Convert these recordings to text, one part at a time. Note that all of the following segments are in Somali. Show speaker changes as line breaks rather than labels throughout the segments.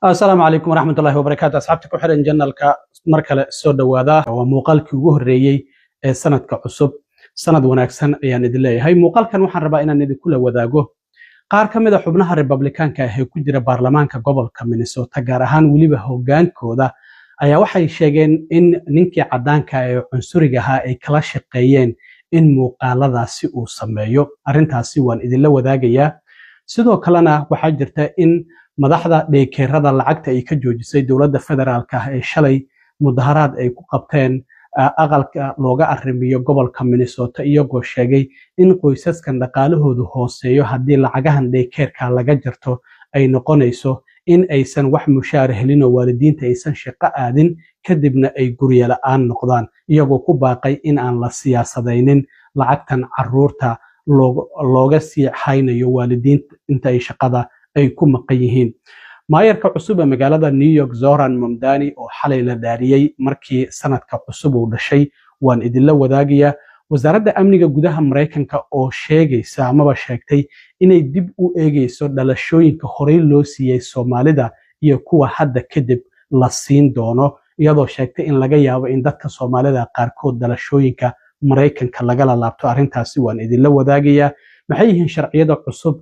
السلام عليكم ورحمة الله وبركاته أصحابتك وحرن جنالك مركل السودة وذا وموقالك وجهريي سنة كعصب سنة وناكسن يعني دليل هاي موقال كان وحن ربعنا ندي كل وذاقه qaar ka mid ah xubnaha Republican-ka ah ee ku jira baarlamaanka gobolka Minnesota gaar ahaan waliba hogaankooda ayaa waxay sheegeen in ninkii cadaanka ah ee cunsuriga ahaa ay kala shaqeeyeen in muuqaaladaasi uu sameeyo arintaasi waan idinla wadaagayaa sidoo kalena waxaa jirta in madaxda dheekeerada lacagta ay ka joojisay dowladda federaalka ah ee shalay mudaharaad ay ku qabteen aqalka looga arrimiyo gobolka Minnesota iyagoo sheegay in qoysaskan dhaqaalahoodu hooseeyo haddii lacagahan dheekeerka laga jarto ay noqonayso in aysan wax mushaar helin oo waalidiinta aysan shaqo aadin kadibna ay guryo la'aan noqdaan iyagoo ku baaqay in aan la siyaasadaynin lacagtan caruurta looga sii haynayo waalidiinta inta ay shaqada ay ku maqan yihiin maayarka cusub ee magaalada New York Zoran Mamdani oo xalay la dhaariyay markii sanadka cusub uu dhashay waan idinla wadaagayaa wasaaradda amniga gudaha Mareykanka oo sheegaysa amaba sheegtay inay dib u eegayso dhalashooyinka horey loo siiyay Soomaalida iyo kuwa hadda kadib la siin doono iyadoo sheegtay in laga yaabo in dadka Soomaalida qaarkood dhalashooyinka Mareykanka laga laabto arintaasi waan idinla wadaagayaa maxay yihiin sharciyada cusub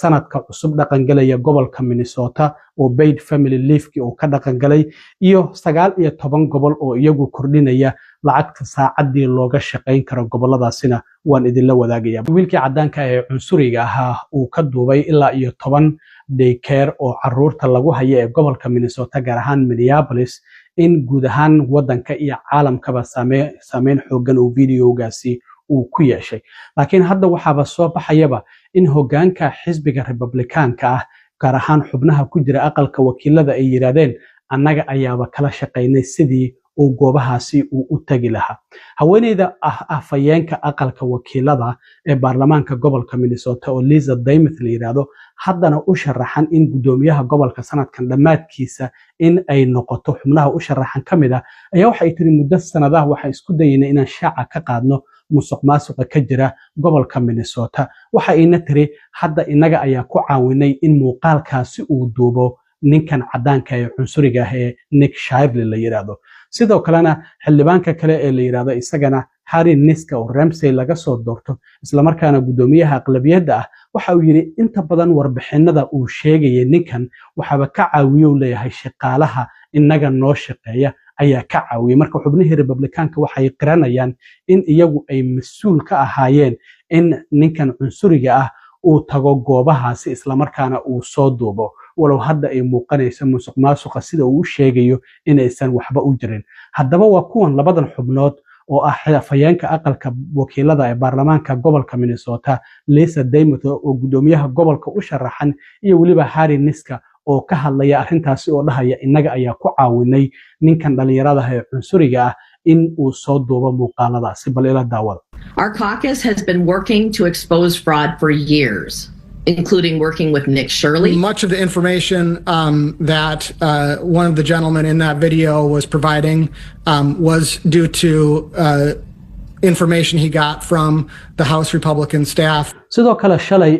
sanadka cusub dhaqan galaya gobolka Minnesota oo paid family leave-ki oo ka dhaqan galay iyo 19 gobol oo iyagu kordhinaya lacagta saacadii looga shaqeyn karo goboladaasina waan idinla wadaagayaa wiilkii cadaanka ee cunsuriga ahaa uu ka duubay ilaa iyo 10 daycare oo caruurta lagu hayo ee gobolka Minnesota gaar ahaan Minneapolis in guud ahaan wadanka iyo caalamkaba saameyn xooggan oo videogaasi uu ku yeeshay laakiin hadda waxaaba soo baxayaba in hogaanka xisbiga Republican-ka ah gaar ahaan xubnaha ku jira aqalka wakiilada ay yiraahdeen annaga ayaaba kala shaqeynay sidii uu goobahaasi uu u tagi lahaa haweeneyda afayeenka aqalka wakiilada ee baarlamaanka gobolka Minnesota oo Lisa Demuth la yiraahdo haddana u sharaxan in gudoomiyaha gobolka sanadkan dhamaadkiisa in ay noqoto xubnaha u sharaxan kamid ah ayaa waxay tiri muddo sanadaha waxa isku dayeen inaan shaaca ka qaadno musuqmaasuqa ka jira gobolka Minnesota waxa ayna tiri hadda inaga ayaa ku caawinay in muuqaalkaasi uu duubo ninkan cadaanka ee cunsuriga ah ee Nick Shirley la yiraahdo sidoo kalena xildhibaanka kale ee la yiraahdo isagana Harry Niska oo Ramsey laga soo doorto isla markaana gudoomiyaha aqlabiyadda ah waxa uu yiri inta badan warbixinada uu sheegay ninkan waxaba ka caawiyo leeyahay shaqaalaha inaga noo shaqeeya ayaa ka caawiyay marka xubnihii Republican-ka waxay qiranayaan in iyagu ay mas'uul ka ahaayeen in ninkan cunsuriga ah uu tago goobahaasi isla markaana uu soo duubo walow hadda ay muuqanayso musuqmaasuqa sida uu sheegayo in aysan waxba u jirin haddaba waa kuwan labadan xubnood oo ah afayeenka aqalka wakiilada ee baarlamaanka gobolka Minnesota Lisa Demuth oo gudoomiyaha gobolka u sharaxan iyo waliba Harry Niska oo ka hadlaya arintaasi oo dhahaya inaga ayaa ku caawinay ninkan dhalinyarada ee cunsuriga ah in uu soo duubo muuqaaladaasi bal ila daawada.
Our caucus has been working to expose fraud for years, including working with Nick Shirley.
Much of the information that one of the gentlemen in that video was providing was due to information he got from the House Republican staff.
sidoo kale shalay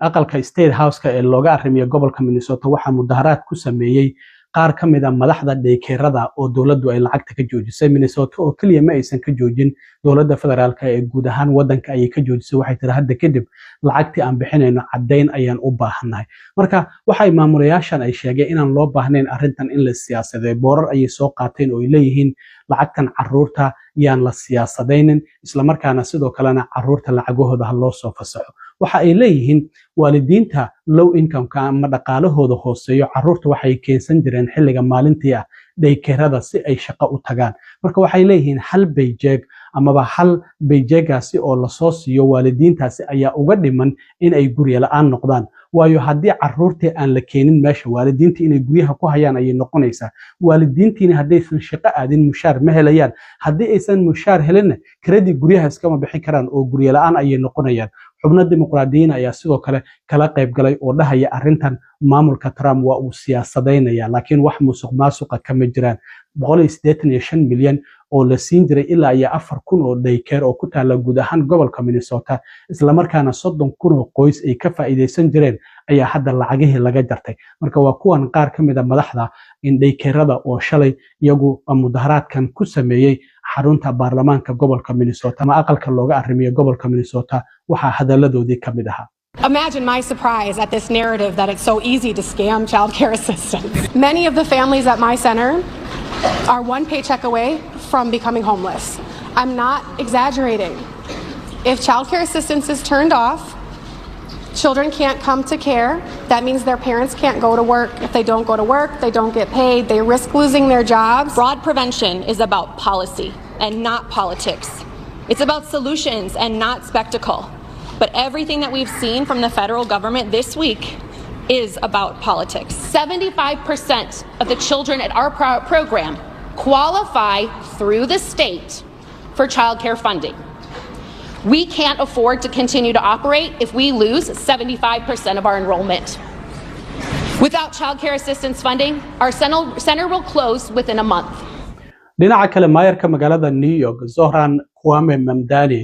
aqalka State House-ka ee looga arrimiyo gobolka Minnesota waxa mudaharaad ku sameeyay qaar ka mid ah madaxda dheekeerada oo dawladdu ay lacagta ka joojisay Minnesota oo kaliya ma aysan ka joojin dawladda federaalka ee guud ahaan wadanka ay ka joojisay waxay tiri hadda kadib lacagtii aan bixinayno cadeyn ayaan u baahanahay marka waxay maamulayaashan ay sheegeen inaan loo baahnayn arintan in la siyaasadeeyo boorar ay soo qaateen oo ay leeyihiin lacagtan caruurta yaan la siyaasadaynin isla markaana sidoo kalena caruurta lacagahooda loo soo fasaxo waxa ay leeyihiin waalidiinta low income-ka ama dhaqaalahooda hooseeyo caruurta waxay keensan jireen xilliga maalintii ah daykeerada si ay shaqo u tagaan marka waxay leeyihiin hal paycheck amaba hal paycheck-gaasi oo la soo siiyo waalidiintaasi ayaa uga dhiman in ay guryo la'aan noqdaan waayo haddii caruurtii aan la keenin meesha waalidiinta inay guryaha ku hayaan ayay noqonaysaa waalidiintiina haddaysan shaqo aadin mushaar ma helayaan haddii aysan mushaar helinna kiradii guryaha iskama bixin karaan oo guryo la'aan ayay noqonayaan xubno dimuqraadiyiin ayaa sidoo kale kala qayb galay oo dhahaya arintan maamulka Trump waa uu siyaasadeynaya laakiin wax musuqmaasuqa kama jiraan 185 milyan oo la siin jiray ilaa iyo 4,000 oo daycare oo ku taala guud ahaan gobolka Minnesota isla markaana 30,000 oo qoys ay ka faa'iideysan jireen ayaa hadda lacagihii laga jartay marka waa kuwan qaar ka mid a madaxda indhaykerada oo shalay iyagu mudaharaadkan ku sameeyey xarunta baarlamaanka gobolka Minnesota ama aqalka looga arrimiyo gobolka Minnesota waxaa hadaladoodii ka mid ahaa.
Imagine my surprise at this narrative that it's so easy to scam child care assistance. Many of the families at my center are one paycheck away from becoming homeless. I'm not exaggerating. If child care assistance is turned off, children can't come to care. That means their parents can't go to work. If they don't go to work, they don't get paid. They risk losing their jobs.
Fraud prevention is about policy and not politics. It's about solutions and not spectacle. But everything that we've seen from the federal government this week is about politics. 75% of the children at our program qualify through the state for child care funding. We can't afford to continue to operate if we lose 75% of our enrollment. Without child care assistance funding, our center will close within a month.
dhinaca kale maayarka magaalada New York Zohran Kwame Mamdani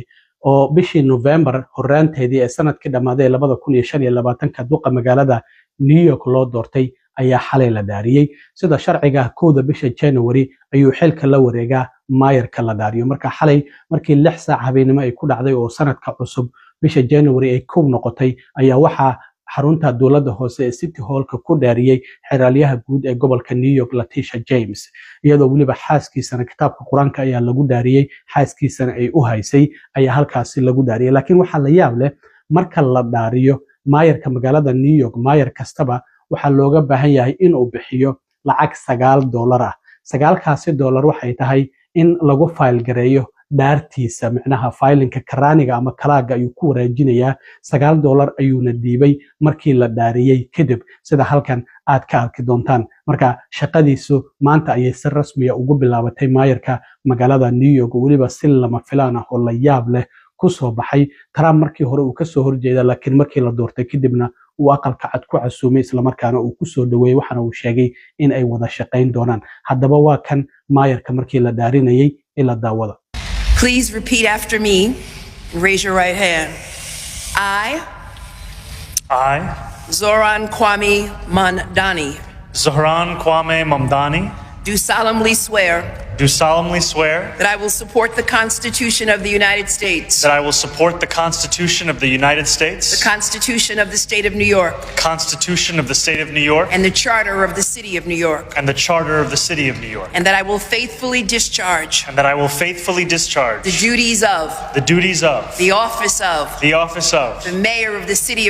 oo bishii November horaanteedii ee sanadkii dhamaaday 2025 duqa magaalada New York loo doortay ayaa xalay la daariyay sida sharciga kooda bisha January ayuu xilka la wareegaa maayarka la daariyo marka xalay markii 6 saac habeenimo ay ku dhacday oo sanadka cusub bisha January ay koob noqotay ayaa waxa xarunta dawladda hoose ee City Hall-ka ku dhaariyay xiraalyaha guud ee gobolka New York Letitia James iyadoo waliba xaaskiisana kitaabka Quraanka ayaa lagu dhaariyay xaaskiisana ay u haysay ayaa halkaasi lagu dhaariyay laakiin waxa la yaab leh marka la dhaariyo maayarka magaalada New York maayar kastaba waxa looga baahan yahay in uu bixiyo lacag $9 ah $9kaasi waxay tahay in lagu file gareeyo daartiisa macnaha filinka karaaniga ama kalaaga ayuu ku wareejinayaa $9 ayuuna diibay markii la dhaariyay kadib sida halkan aad ka arki doontaan marka shaqadiisu maanta ayay si rasmi ah ugu bilaabatay maayarka magaalada New York waliba si lama filaan ah oo la yaab leh ku soo baxay Trump markii hore uu ka soo horjeeday laakiin markii la doortay kadibna uu aqalka cad ku casuumay isla markaana uu ku soo dhaweeyay waxana uu sheegay in ay wada shaqayn doonaan haddaba waa kan maayarka markii la dhaarinayay ila daawada.
Please repeat after me. Raise your right hand. I, Zohran Kwame Mamdani, do solemnly swear
that
I will support the Constitution of the United States,
the Constitution of the United States,
the Constitution of the State of New York,
and
the Charter of the City of New York, and that I will faithfully discharge the duties of the office of the Mayor of the City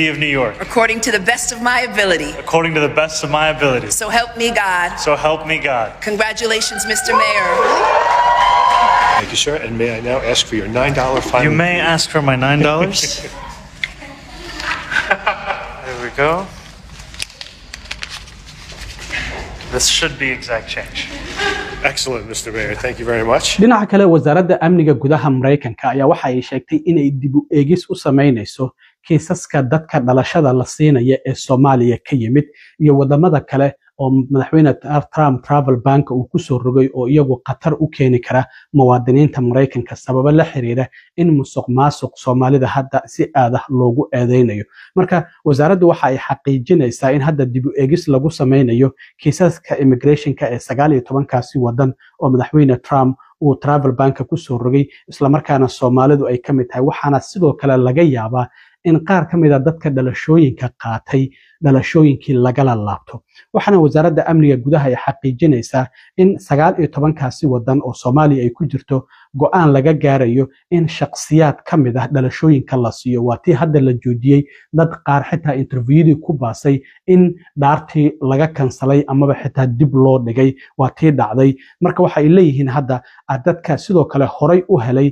of New York, according to the best of my ability. So help me God. Congratulations, Mr. Mayor.
Thank you, sir. And may I now ask for your $9 fine?
You may ask for my $9. There we go. This should be exact change.
Excellent, Mr. Mayor. Thank you very much.
dhinaca kale wasaaradda amniga gudaha Mareykanka ayaa waxa ay sheegtay inay dib u eegis u sameynayso kiisaska dadka dhalashada la siinaya ee Soomaaliya ka yimid iyo wadamada kale oo madaxweyne Trump travel bank uu ku soo rogay oo iyagu qatar u keeni kara muwaadiniinta Mareykanka sabab la xiriira in musuqmaasuq Soomaalida hadda si aad ah loogu eedeynayo marka wasaaraddu waxa ay xaqiijinaysaa in hadda dib u eegis lagu sameynayo kiisaska immigrationka ee 19kaasi wadan oo madaxweyne Trump uu travel bank ku soo rogay isla markaana Soomaalidu ay ka mid tahay waxaana sidoo kale laga yaabaa in qaar ka mid ah dadka dhalashooyinka qaatay dhalashooyinkii lagala laabto waxaana wasaaradda amniga gudaha ay xaqiijinaysaa in 19kaasi wadan oo Soomaaliya ay ku jirto go'aan laga gaarayo in shakhsiyaad ka mid ah dhalashooyinka la siiyo waatii hadda la joojiyay dad qaar xitaa interviewdii ku baasay in dhaartii laga kansalay amaba xitaa dib loo dhigay waatii dhacday marka waxa ay leeyihiin hadda dadka sidoo kale horay u helay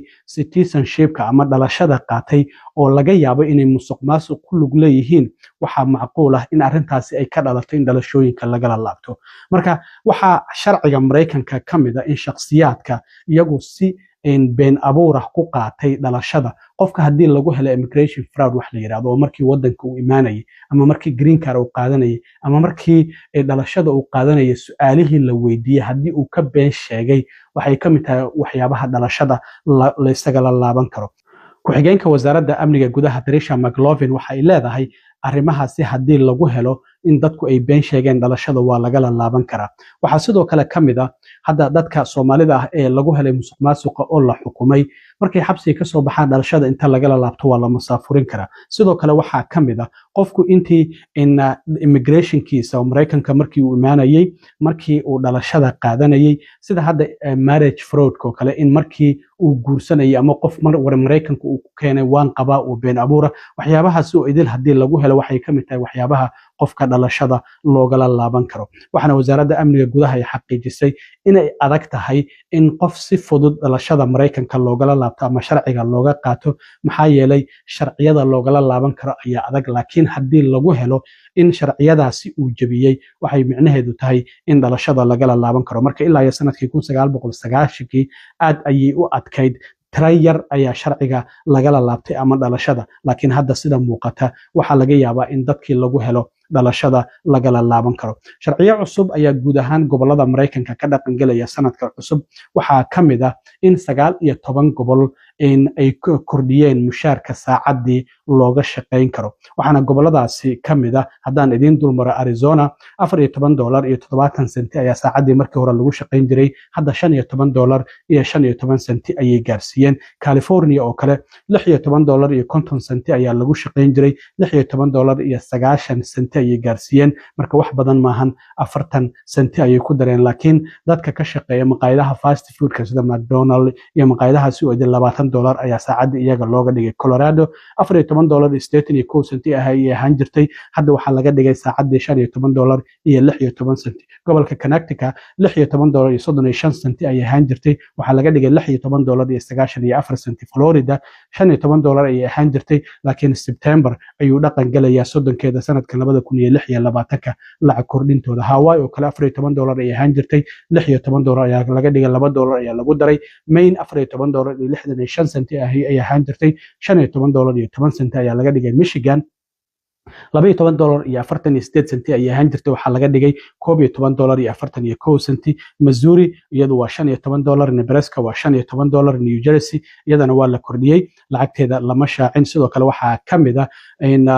citizenshipka ama dhalashada qaatay oo laga yaabo inay musuqmaasuq ku lug leeyihiin waxa macquul ah in arrintaasi ay ka dhalato in dhalashooyinka lagala laabto marka waxa sharciga Mareykanka ka mid ah in shakhsiyaadka iyagu si been abuur ah ku qaatay dhalashada qofka hadii lagu helo immigration fraud wax la yiraahdo oo markii wadanka uu imaanayay ama markii green card uu qaadanayay ama markii dhalashada uu qaadanayay su'aalihii la weydiiyay hadii uu ka been sheegay waxay ka mid tahay waxyaabaha dhalashada la isaga la laaban karo ku-xigeenka wasaaradda amniga gudaha Trisha McLovin waxa ay leedahay arrimahaasi haddii lagu helo in dadku ay been sheegeen dhalashada waa lagala laaban karaa. waxaa sidoo kale ka mid ah hadda dadka Soomaalida ah ee lagu helay musuqmaasuqa oo la xukumay markay xabsiga ka soo baxaan dhalashada inta lagala laabto waa la musaafurin karaa. sidoo kale waxaa ka mid ah qofku intii immigrationkiisa Mareykanka markii uu imaanayay markii uu dhalashada qaadanayay sida hadda marriage fraud oo kale in markii uu guursanayay ama qof Mareykanka uu ku keenay waan qabaa uu been abuura waxyaabahaas oo idil haddii lagu helo waxay ka mid tahay waxyaabaha qofka dhalashada loogala laaban karo. waxaana wasaaradda amniga gudaha ay xaqiijisay inay adag tahay in qof si fudud dhalashada Mareykanka loogala laabto ama sharciga looga qaato maxaa yeelay sharciyada loogala laaban karo ayaa adag laakiin haddii lagu helo in sharciyadaasi uu jabiyey waxay micnaheedu tahay in dhalashada lagala laaban karo. marka ilaa iyo sanadkii 1990 aad ayay u adkayd tira yar ayaa sharciga lagala laabtay ama dhalashada laakiin hadda sida muuqata waxaa laga yaabaa in dadkii lagu helo dhalashada lagala laaban karo. sharciyo cusub ayaa guud ahaan gobolada Mareykanka ka dhaqan galaya sanadka cusub waxaa ka mid ah in 19 gobol in ay kordhiyeen mushaarka saacadii looga shaqeyn karo. waxaana goboladaasi ka mid ah haddaan idin dulmaro Arizona $14.70 ayaa saacadii markii hore lagu shaqeyn jiray hadda $15.15 ayay gaarsiiyeen. California oo kale $16.50 ayaa lagu shaqeyn jiray $16.90 ayay gaarsiiyeen marka wax badan maahan 40 senti ayay ku dareen laakiin dadka ka shaqeeya maqaayadaha fast foodka sida McDonald iyo maqaayadahaasi oo $20 ayaa saacadii iyaga looga dhigay. Colorado $14.81 ayay ahaan jirtay hadda waxaa laga dhigay saacadii $15.16. gobolka Connecticut $16.35 ayay ahaan jirtay waxaa laga dhigay $16.94. Florida $15 ayay ahaan jirtay laakiin September ayuu dhaqan galayaa soddonkeeda sanadka 2026 lacag kordhintooda. Hawaii oo kale $14 ayay ahaan jirtay $16 ayaa laga dhigay $2 ayaa lagu daray. Maine $14.65 ayay ahaan jirtay $15.10 ayaa laga dhigay. Michigan $12.48 ayay ahaan jirtay waxaa laga dhigay $11.41. Missouri iyadu waa $15. Nebraska waa $15. New Jersey iyadana waa la kordhiyey lacagteeda lama shaacin. sidoo kale waxaa ka mid ah in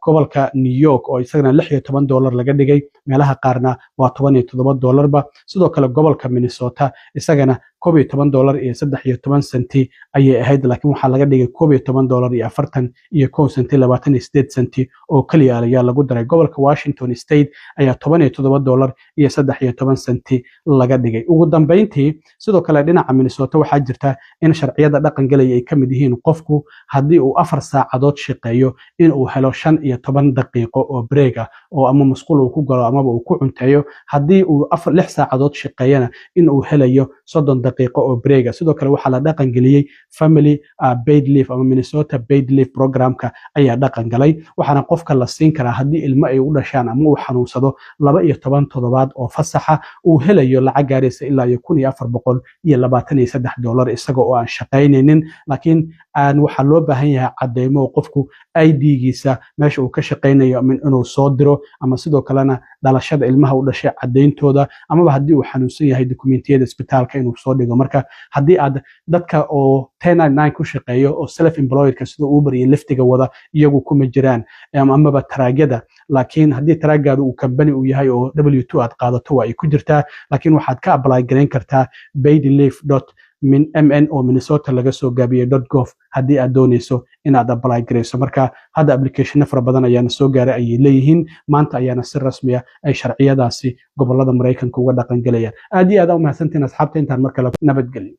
gobolka New York oo isagana $16 laga dhigay meelaha qaarna waa $17 ba. sidoo kale gobolka Minnesota isagana $11.13 ayay ahayd laakiin waxaa laga dhigay $11.41 oo kaliya ayaa lagu daray. gobolka Washington State ayaa $17.13 laga dhigay. ugu dambeyntii sidoo kale dhinaca Minnesota waxaa jirta in sharciyada dhaqan galaya ay ka mid yihiin qofku haddii uu 4 saacadood shaqeeyo in uu helo 15 daqiiqo oo break ah oo ama musqul uu ku galo ama uu ku cunteeyo. haddii uu 6 saacadood shaqeeyana in uu helayo 30 daqiiqo oo break ah. sidoo kale waxaa la dhaqan geliyay family paid leave ama Minnesota paid leave programka ayaa dhaqan galay waxaana qofka la siin karaa haddii ilmo ay u dhashaan ama uu xanuunsado 12 toddobaad oo fasaxa uu helayo lacag gaaraysa ilaa $1423 isaga oo aan shaqaynaynin laakiin aan waxa loo baahan yahay cadeymo qofku ID-giisa meesha uu ka shaqaynayo inuu soo diro ama sidoo kalena dhalashada ilmaha u dhashay cadeyntooda ama haddii uu xanuunsan yahay dokumentiyada isbitaalka inuu soo dhigo. marka haddii aad dadka oo 1099 ku shaqeeyo oo self employedka sida Uber iyo Lyftiga wada iyagu kuma jiraan amaba taraagada laakiin haddii taraagadu uu company uu yahay oo W2 aad qaadato waa ay ku jirtaa laakiin waxaad ka apply gareyn kartaa paidleave.mn oo Minnesota laga soo gaabiyay .gov haddii aad dooneyso inaad apply gareyso. marka hadda application fara badan ayaana soo gaaray ayay leeyihiin maanta ayaana si rasmi ah ay sharciyadaasi gobolada Mareykanka uga dhaqan galayaan. aad iyo aad u mahadsantiin asxaabta intaan markale nabadgelyo.